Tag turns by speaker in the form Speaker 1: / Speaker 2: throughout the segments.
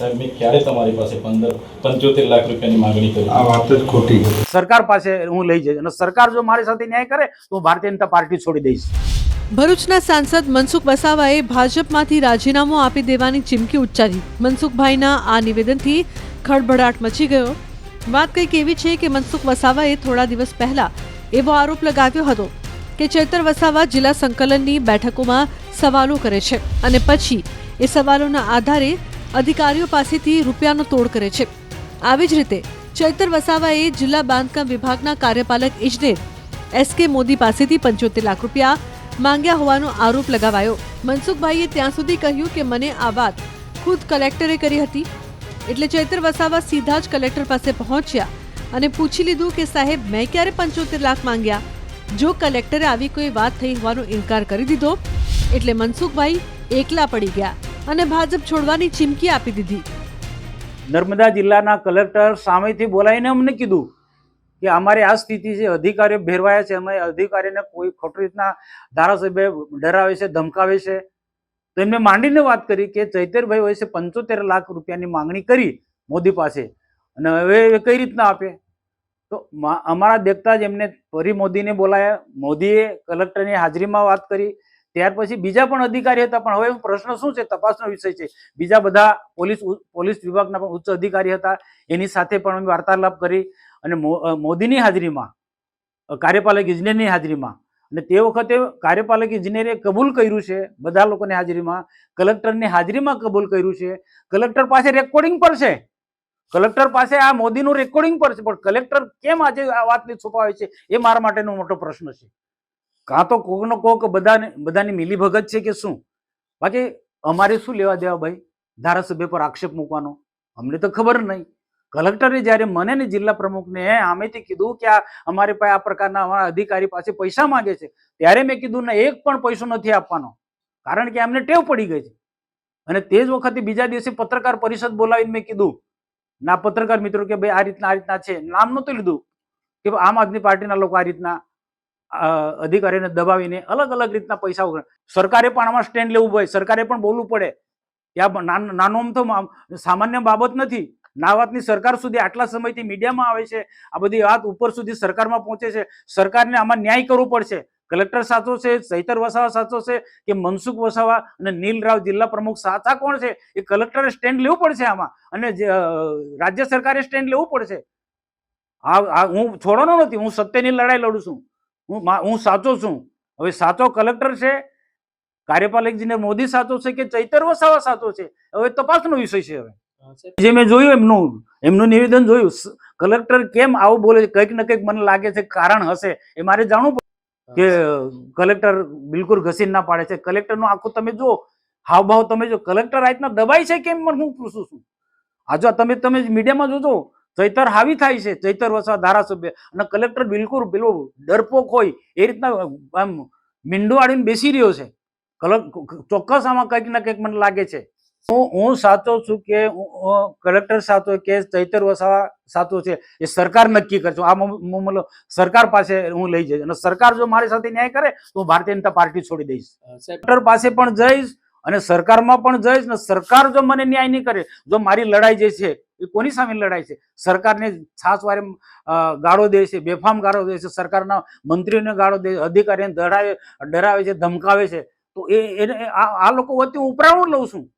Speaker 1: સાહેબ મેં ક્યારે તમારી પાસે 75 લાખ રૂપિયાની માંગણી કરી?
Speaker 2: આ વાત જ ખોટી છે.
Speaker 3: સરકાર પાસે હું લઈ જઈશ અને સરકાર જો મારી સાથે ન્યાય કરે તો હું ભારતીય જનતા પાર્ટી છોડી દઈશ.
Speaker 4: ભરૂચના સાંસદ મનસુખ વસાવાએ ભાજપમાંથી રાજીનામું આપી દેવાની ચીમકી ઉચ્ચારી. મનસુખભાઈના આ નિવેદનથી ખળભળાટ મચી ગયો. વાત કંઈક એવી છે કે મનસુખ વસાવાએ થોડા દિવસ પહેલા એવો આરોપ લગાવ્યો હતો કે ચૈતર વસાવા જિલ્લા સંકલનની બેઠકોમાં સવાલો કરે છે અને પછી એ સવાલોના આધારે અધિકારીઓ પાસેથી રૂપિયાનો તોડ કરે છે. આવી જ રીતે ચૈતર વસાવાએ જિલ્લા બાંધકામ વિભાગના કાર્યપાલક ઇજનેર એસકે મોદી પાસેથી 75 લાખ રૂપિયા માંગ્યા હોવાનો આરોપ લગાવાયો. મનસુખભાઈએ ત્યાં સુધી કહ્યું કે મને આ વાત ખુદ કલેક્ટરે કરી હતી. એટલે ચૈતર વસાવા સીધા જ કલેક્ટર પાસે પહોંચ્યા અને પૂછી લીધું કે સાહેબ મેં ક્યારે 75 લાખ માંગ્યા. જો કલેક્ટરે આવી કોઈ વાત થઈ હોવાનો ઇનકાર કરી દીધો એટલે મનસુખભાઈ એકલા પડી ગયા અને ભાજપ છોડવાની ચીમકી આપી દીધી.
Speaker 3: નર્મદા જિલ્લાના કલેક્ટર સામેથી બોલાવીને અમને કીધું કે અમારી આ સ્થિતિ છે, અધિકારીઓ ભેરવાયા છે, અમે અધિકારીને કોઈ ખોટી રીતના ધારાસભ્ય ડરાવે છે, ધમકાવે છે. તો એમને માંડીને વાત કરી કે ચૈતરભાઈ હોય છે 75 લાખ રૂપિયાની માંગણી કરી મોદી પાસે અને હવે એ કઈ રીતના આપે. તો અમારા દેખતા જ એમને ફરી મોદીને બોલાયા. મોદીએ કલેક્ટરની હાજરીમાં વાત કરી. ત્યાર પછી બીજા પણ અધિકારી હતા, પણ હવે પ્રશ્ન શું છે, તપાસનો વિષય છે. બીજા બધા પોલીસ વિભાગના પણ ઉચ્ચ અધિકારી હતા, એની સાથે પણ અમે વાર્તાલાપ કરી અને મોદીની હાજરીમાં, કાર્યપાલક ઇજનેરની હાજરીમાં, અને તે વખતે કાર્યપાલક ઇજનેરે કબૂલ કર્યું છે બધા લોકોની હાજરીમાં, કલેક્ટરની હાજરીમાં કબૂલ કર્યું છે. કલેક્ટર પાસે રેકોર્ડિંગ પર છે, કલેક્ટર પાસે આ મોદીનું રેકોર્ડિંગ પર છે. પણ કલેક્ટર કેમ આજે આ વાતને છુપાવે છે એ મારા માટેનો મોટો પ્રશ્ન છે. કાં તો કોકનો કોક બધાની મિલીભગત છે કે શું? બાકી અમારે શું લેવા દેવા ભાઈ ધારાસભ્ય પર આક્ષેપ મૂકવાનો? અમને તો ખબર નહીં. કલેક્ટરે જ્યારે મને ને જિલ્લા પ્રમુખને આમેથી કીધું કે આ અમારી પાસે આ પ્રકારના અમારા અધિકારી પાસે પૈસા માંગે છે, ત્યારે મેં કીધું ને એક પણ પૈસો નથી આપવાનો, કારણ કે અમને ટેવ પડી ગઈ છે. અને તે જ વખતે બીજા દિવસે પત્રકાર પરિષદ બોલાવીને મેં કીધું ના પત્રકાર મિત્રો કે ભાઈ આ રીતના છે, નામ નહોતું લીધું કે આમ આદમી પાર્ટીના લોકો આ રીતના અધિકારીને દબાવીને અલગ અલગ રીતના પૈસા ઉઘરાવે. સરકારે પણ આમાં સ્ટેન્ડ લેવું પડે, સરકારે પણ બોલવું પડે કે આ નાનો તો સામાન્ય બાબત નથી. ના વાતની સરકાર સુધી આટલા સમયથી મીડિયામાં આવે છે, આ બધી વાત ઉપર સુધી સરકારમાં પહોંચે છે. સરકારને આમાં ન્યાય કરવો પડશે. કલેક્ટર સાચો છે, ચૈતર વસાવા સાચો છે કે મનસુખ વસાવા અને નીલ રાવ જિલ્લા પ્રમુખ સાચા કોણ છે? એ કલેક્ટરે સ્ટેન્ડ લેવું પડશે આમાં, અને રાજ્ય સરકારે સ્ટેન્ડ લેવું પડશે. હું છોડવાનો નથી, હું સત્યની લડાઈ લડું છું, હું સાચો છું. હવે સાચો કલેક્ટર છે, કાર્યપાલક ઇજનેર મોદી સાચો છે કે ચૈતર વસાવા સાચો છે, હવે તપાસનો વિષય છે. હવે જે મેં જોયું એમનું નિવેદન જોયું, કલેક્ટર કેમ આવું બોલે, કંઈક ને કંઈક મને લાગે છે કારણ હશે. એ મારે જાણવું પડે કે કલેક્ટર બિલકુલ ઘસીને ના પાડે છે. કલેક્ટરનું આખું તમે જો હાવભાવ તમે જો, કલેક્ટર આ રીતના દબાઈ છે કેમ હું પૂછું છું. આજે તમે મીડિયામાં જોજો, ચૈતર હાવી થાય છે, ચૈતર વસાવા ધારાસભ્ય, અને કલેક્ટર બિલકુલ પેલો ડરપોક હોય એ રીતના આમ મીંડો આડીને બેસી રહ્યો છે. ચોક્કસ આમાં કંઈક ને કંઈક મને લાગે છે. હું સાચો છું કે કલેક્ટર સાચો કે ચૈતર વસાવા સાચો છે એ સરકાર નક્કી કરશે. આ મતલબ સરકાર પાસે હું લઈ જઈશ અને સરકાર જો મારી સાથે ન્યાય કરે તો હું ભારતીય જનતા પાર્ટી છોડી દઈશ. કલેક્ટર પાસે પણ જઈશ અને સરકારમાં પણ જઈશ. ને સરકાર જો મને ન્યાય નહીં કરે, જો મારી લડાઈ જે છે એ કોની સામે લડાઈ છે? સરકારને છાસવારે ગાળો દે છે, બેફામ ગાળો દે છે, સરકારના મંત્રીઓને ગાળો દે, અધિકારીને ડરાવે છે, ધમકાવે છે. તો આ લોકો વચ્ચે ઉપરાણું લઉં છું.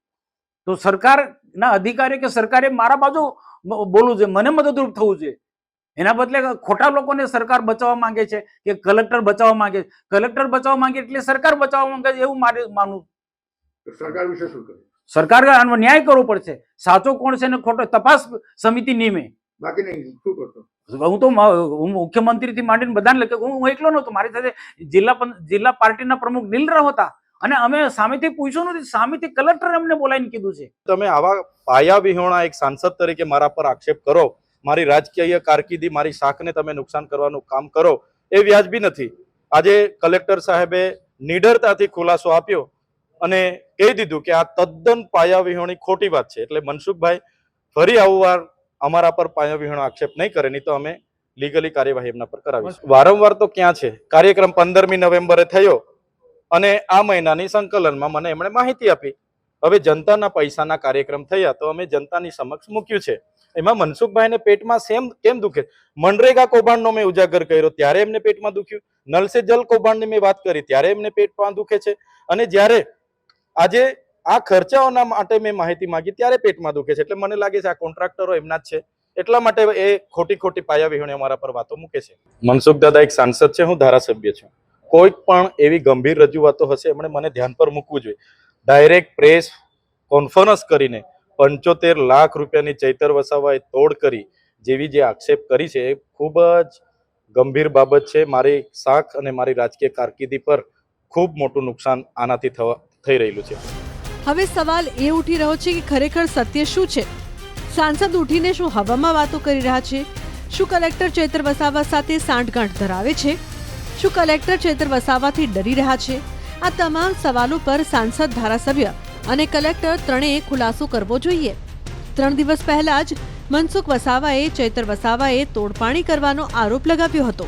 Speaker 3: તો સરકારના અધિકારી કે સરકારે મારા બાજુ બોલવું જોઈએ, મને મદદરૂપ થવું જોઈએ. એના બદલે ખોટા લોકોને સરકાર બચાવવા માંગે છે કે કલેક્ટર બચાવવા માંગે છે. કલેક્ટર બચાવવા માંગે એટલે સરકાર બચાવવા માંગે છે એવું મારે માનવું.
Speaker 2: સરકાર વિશે શું કહે?
Speaker 3: સરકાર આનો ન્યાય કરવો પડશે. સાચો કોણ છે ને ખોટો તપાસ સમિતિ નિયમે.
Speaker 2: બાકી નહીં શું કરતો?
Speaker 3: હું તો મુખ્યમંત્રીથી માંડીને બધાને લખે, હું એકલો નહોતો, મારી સાથે જિલ્લા પાર્ટીના પ્રમુખ નીલરાવ હતા અને અમે સામેથી પૂછ્યું નથી, સામેથી કલેક્ટર અમને બોલાવીને કીધું છે.
Speaker 5: તમે આવા પાયા વિહોણા એક સાંસદ તરીકે મારા પર આક્ષેપ કરો, મારી રાજકીય કારકિર્દી, મારી શાખને તમે નુકસાન કરવાનું કામ કરો, એ વ્યાજબી નથી. આજે કલેક્ટર સાહેબે નિડરતાથી ખુલાસો આપ્યો અને કહી દીધું કે આ તદ્દન પાયા વિહોણી ખોટી વાત છે. એટલે મનસુખભાઈ ફરી આવું અમારા પર પાયા વિહોણો આક્ષેપ નહીં કરે, નહીં તો અમે લીગલી કાર્યવાહી એમના પર કરાવીશું. વારંવાર તો ક્યાં છે, કાર્યક્રમ 15મી નવેમ્બરે થયો અને આ મહિનાની સંકલનમાં મને એમણે માહિતી આપી હવે જનતાના પૈસાના કાર્યક્રમ થયા તો અમે જનતાની સમક્ષ મૂક્યું છે. એમાં મનસુખભાઈને પેટમાં કેમ દુખે? મનરેગા કૌભાંડનો મેં ઉજાગર કર્યો ત્યારે એમને પેટમાં દુખ્યું. નલ સે જલ કૌભાંડની મેં વાત કરી ત્યારે એમને પેટમાં દુખે છે. અને જ્યારે આજે આ ખર્ચાઓના માટે મેં માહિતી માંગી ત્યારે પેટમાં દુખે છે. એટલે મને લાગે છે આ કોન્ટ્રાક્ટરો એમના જ છે. એટલા માટે એ ખોટી પાયા વિહોણી અમારા પર વાતો મૂકે છે. મનસુખ દાદા એક સાંસદ છે, હું ધારાસભ્ય છું. કોઈક પણ એવી ગંભીર રજૂઆતો હશે એમણે મને ધ્યાન પર મૂકવું જોઈએ. ડાયરેક્ટ પ્રેસ કોન્ફરન્સ કરીને 75 લાખ રૂપિયાની ચૈતર વસાવાએ તોડ કરી જેવી જે આક્ષેપ કરી છે એ ખૂબ જ ગંભીર બાબત છે. મારી શાખ અને મારી રાજકીય કારકિર્દી પર ખૂબ મોટું નુકસાન આનાથી થઈ રહેલું છે.
Speaker 4: હવે સવાલ એ ઉઠી રહ્યો છે કે ખરેખર સત્ય શું છે? સાંસદ ઉઠીને શું હવામાં વાતો કરી રહ્યા છે? શું કલેક્ટર ચૈતર વસાવા સાથે સાંઠગાંઠ ધરાવે છે? શું કલેક્ટર ચૈતર વસાવાથી ડરી રહ્યા છે? આ તમામ સવાલો પર સાંસદ, ધારાસભ્ય અને કલેક્ટર ત્રણેય ખુલાસો કરવો જોઈએ. 3 દિવસ પહેલા જ મનસુખ વસાવાએ ચૈતર વસાવાએ તોડપાણી કરવાનો આરોપ લગાવ્યો હતો.